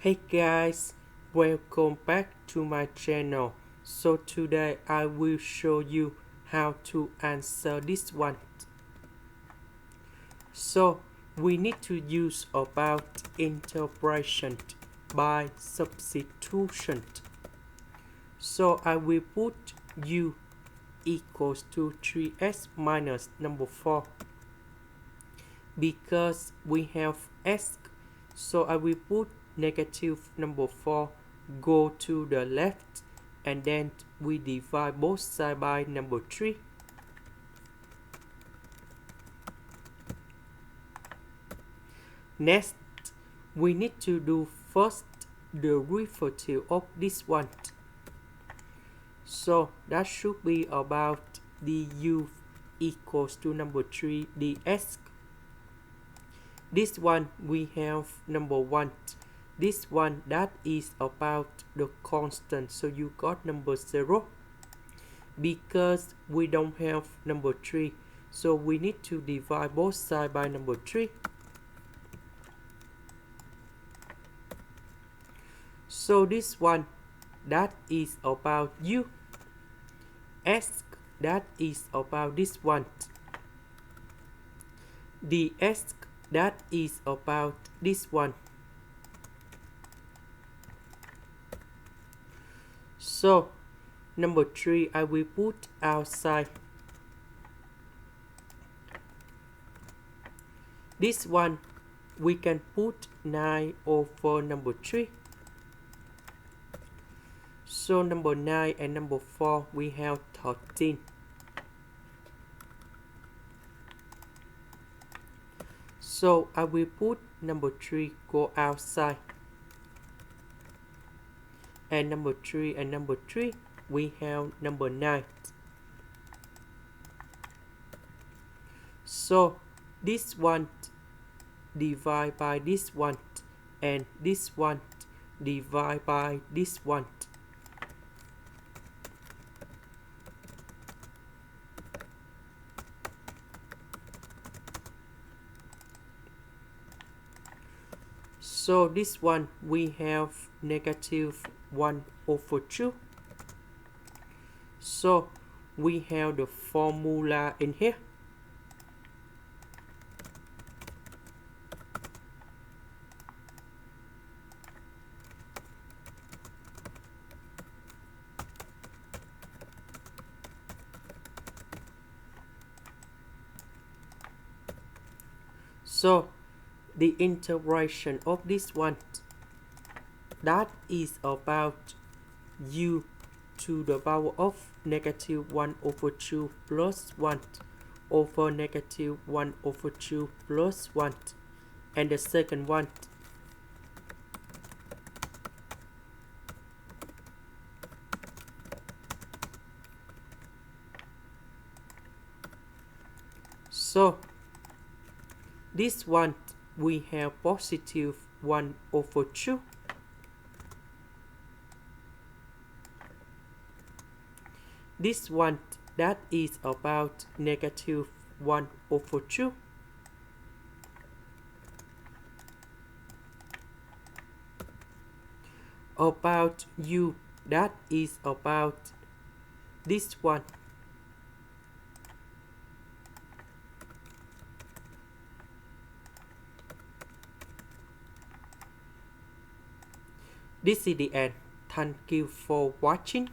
Hey guys, welcome back to my channel. So today I will show you how to answer this one. So we need to use about interpretation by substitution. So I will put u equals to 3x minus number 4 because we have s. So I will put negative number 4 go to the left, and then we divide both sides by number 3. Next, we need to do first the derivative of this one. So that should be about du equals to number 3 ds. This one we have number 1. This one that is about the constant, so you got number 0. Because we don't have number 3, so we need to divide both sides by number 3. So this one that is about u. S that is about this one. ds that is about this one. So number 3 I will put outside. This one we can put 9 over number 3. So number 9 and number 4 we have 13. So I will put number 3 go outside. And number 3 and number 3 we have number 9. So this one divide by this one, and this one divide by this one. So this one we have negative 1 over 2. So we have the formula in here. So the integration of this one that is about u to the power of negative 1 over 2 plus 1 over negative 1 over 2 plus 1. And the second one so this one we have positive 1 over 2. This one that is about negative 1 over 2. About u that is about this one. This is the end. Thank you for watching.